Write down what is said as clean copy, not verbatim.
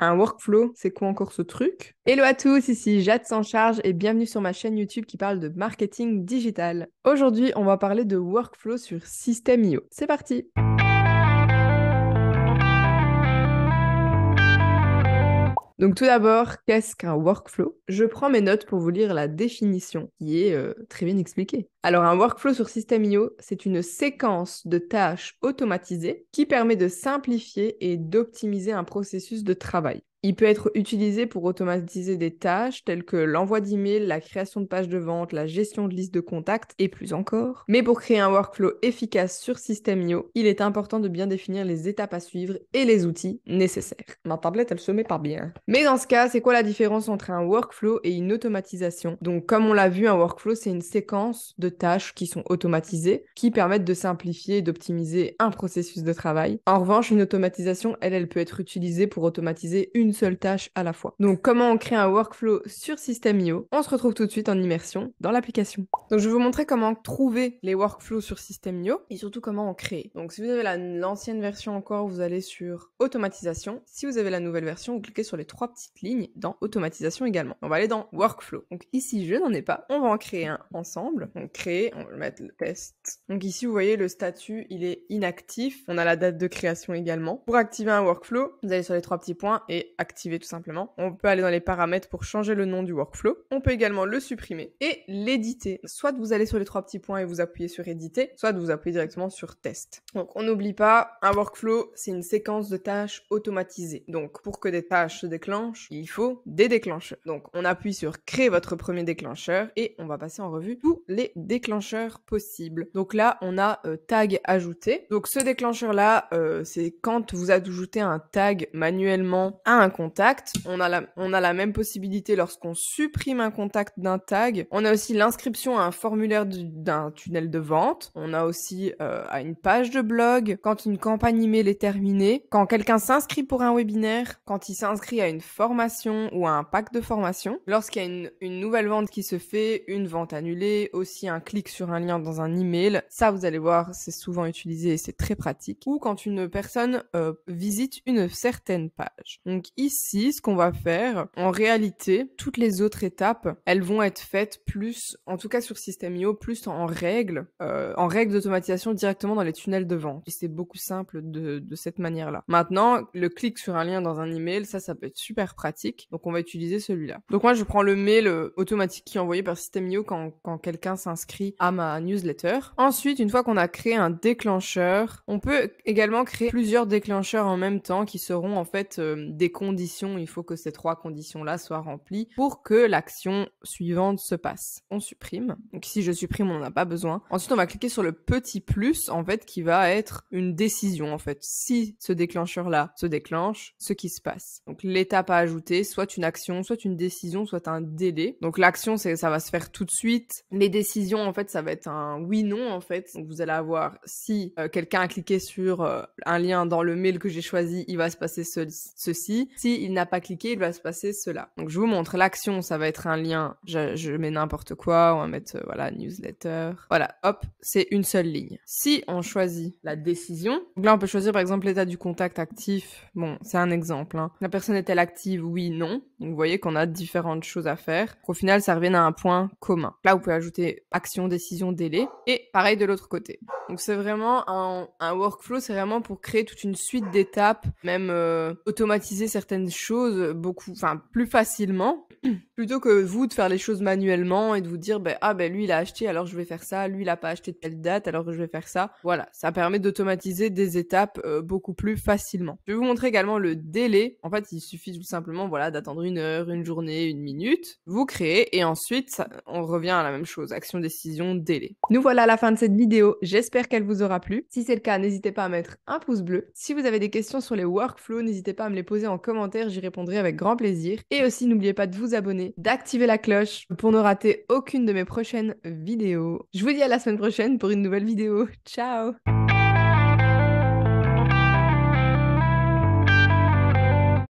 Un workflow, c'est quoi encore ce truc? Hello à tous, ici Jade Sans Charge et bienvenue sur ma chaîne YouTube qui parle de marketing digital. Aujourd'hui, on va parler de workflow sur System.io. C'est parti! Donc tout d'abord, qu'est-ce qu'un workflow? Je prends mes notes pour vous lire la définition, qui est très bien expliquée. Alors un workflow sur System.io, c'est une séquence de tâches automatisées qui permet de simplifier et d'optimiser un processus de travail. Il peut être utilisé pour automatiser des tâches telles que l'envoi d'emails, la création de pages de vente, la gestion de listes de contacts et plus encore. Mais pour créer un workflow efficace sur System.io, il est important de bien définir les étapes à suivre et les outils nécessaires. Ma tablette, elle se met pas bien. Mais dans ce cas, c'est quoi la différence entre un workflow et une automatisation? Donc comme on l'a vu, un workflow, c'est une séquence de tâches qui sont automatisées, qui permettent de simplifier et d'optimiser un processus de travail. En revanche, une automatisation, elle peut être utilisée pour automatiser une seule tâche à la fois. Donc comment on crée un workflow sur System.io? On se retrouve tout de suite en immersion dans l'application. Donc je vais vous montrer comment trouver les workflows sur System.io et surtout comment en créer. Donc si vous avez l'ancienne version encore, vous allez sur automatisation. Si vous avez la nouvelle version, vous cliquez sur les trois petites lignes dans automatisation également. On va aller dans workflow. Donc ici, je n'en ai pas. On va en créer un ensemble. Donc créer, on va mettre le test. Donc ici, vous voyez le statut, il est inactif. On a la date de création également. Pour activer un workflow, vous allez sur les trois petits points et activer tout simplement. On peut aller dans les paramètres pour changer le nom du workflow. On peut également le supprimer et l'éditer. Soit vous allez sur les trois petits points et vous appuyez sur éditer, soit vous appuyez directement sur test. Donc on n'oublie pas, un workflow, c'est une séquence de tâches automatisées. Donc pour que des tâches se déclenchent, il faut des déclencheurs. Donc on appuie sur créer votre premier déclencheur et on va passer en revue tous les déclencheurs possibles. Donc là, on a tag ajouté. Donc ce déclencheur-là, c'est quand vous ajoutez un tag manuellement à un contact. On a la même possibilité lorsqu'on supprime un contact d'un tag. On a aussi l'inscription à un formulaire d'un tunnel de vente. On a aussi à une page de blog, quand une campagne email est terminée, quand quelqu'un s'inscrit pour un webinaire, quand il s'inscrit à une formation ou à un pack de formation, lorsqu'il y a une nouvelle vente qui se fait, une vente annulée, aussi un clic sur un lien dans un email. Ça, vous allez voir, c'est souvent utilisé et c'est très pratique. Ou quand une personne visite une certaine page. Donc ici, ce qu'on va faire, en réalité, toutes les autres étapes, elles vont être faites plus, en tout cas sur System.io, plus en règle d'automatisation directement dans les tunnels de vente. Et c'est beaucoup simple de cette manière-là. Maintenant, le clic sur un lien dans un email, ça peut être super pratique. Donc on va utiliser celui-là. Donc moi, je prends le mail automatique qui est envoyé par System.io quand quelqu'un s'inscrit à ma newsletter. Ensuite, une fois qu'on a créé un déclencheur, on peut également créer plusieurs déclencheurs en même temps qui seront en fait des conditions. Il faut que ces trois conditions-là soient remplies pour que l'action suivante se passe. On supprime. Donc ici, je supprime, on n'en a pas besoin. Ensuite, on va cliquer sur le petit plus, en fait, qui va être une décision, en fait. Si ce déclencheur-là se déclenche, ce qui se passe. Donc l'étape à ajouter, soit une action, soit une décision, soit un délai. Donc l'action, ça va se faire tout de suite. Les décisions, en fait, ça va être un oui-non, en fait. Donc vous allez avoir, si quelqu'un a cliqué sur un lien dans le mail que j'ai choisi, il va se passer ceci. Si il n'a pas cliqué, il va se passer cela. Donc je vous montre l'action, ça va être un lien, je mets n'importe quoi, on va mettre voilà, newsletter. Voilà, hop, c'est une seule ligne. Si on choisit la décision, donc là on peut choisir par exemple l'état du contact actif. Bon, c'est un exemple, hein. La personne est-elle active? Oui, non. Donc vous voyez qu'on a différentes choses à faire. Au final, ça revient à un point commun. Là, vous pouvez ajouter action, décision, délai. Et pareil de l'autre côté. Donc c'est vraiment un workflow, c'est vraiment pour créer toute une suite d'étapes, même automatiser certaines choses plus facilement, plutôt que vous de faire les choses manuellement et de vous dire lui il a acheté alors je vais faire ça, lui il a pas acheté de telle date alors je vais faire ça. Voilà, ça permet d'automatiser des étapes beaucoup plus facilement. Je vais vous montrer également le délai. En fait, il suffit tout simplement d'attendre une heure, une journée, une minute. Vous créez et ensuite on revient à la même chose, action, décision, délai. Nous voilà à la fin de cette vidéo. J'espère qu'elle vous aura plu. Si c'est le cas, n'hésitez pas à mettre un pouce bleu. Si vous avez des questions sur les workflows, n'hésitez pas à me les poser en commentaire, j'y répondrai avec grand plaisir. Et aussi, n'oubliez pas de vous abonner, d'activer la cloche pour ne rater aucune de mes prochaines vidéos. Je vous dis à la semaine prochaine pour une nouvelle vidéo. Ciao!